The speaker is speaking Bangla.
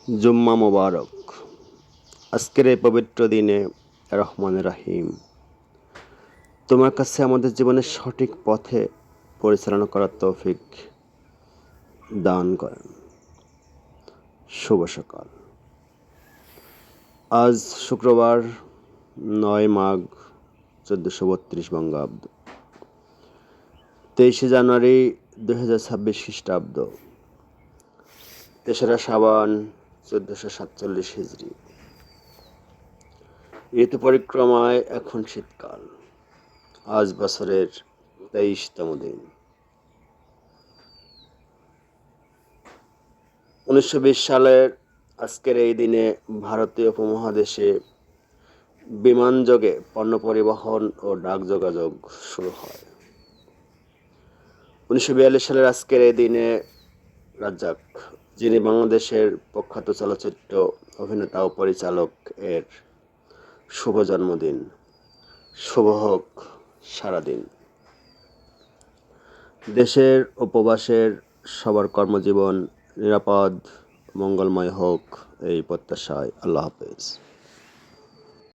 জুম্মা মোবারক। আজকের এই পবিত্র দিনে রহমান রাহিম তোমার কাছে আমাদের জীবনের সঠিক পথে পরিচালনা করার তৌফিক দান করেন। শুভ সকাল। আজ শুক্রবার 9 মাঘ 1432 বঙ্গাব্দ, 23 জানুয়ারি 2026 খ্রিস্টাব্দ, 3রা শাবান 1447 হিজরি। ঋতু পরিক্রমায় এখন শীতকাল। আজ বছরের 23তম দিন। 1920 সালের আজকের এই দিনে ভারতীয় উপমহাদেশে বিমানযোগে পণ্য পরিবহন ও ডাক যোগাযোগ শুরু হয়। 1942 সালের আজকের এই দিনে রাজ্জাক, যিনি বাংলাদেশের প্রখ্যাত চলচ্চিত্র অভিনেতা ও পরিচালক, এর শুভ জন্মদিন। শুভ হোক সারাদিন। দেশের ও প্রবাসের সবার কর্মজীবন নিরাপদ মঙ্গলময় হোক, এই প্রত্যাশায়। আল্লাহ হাফেজ।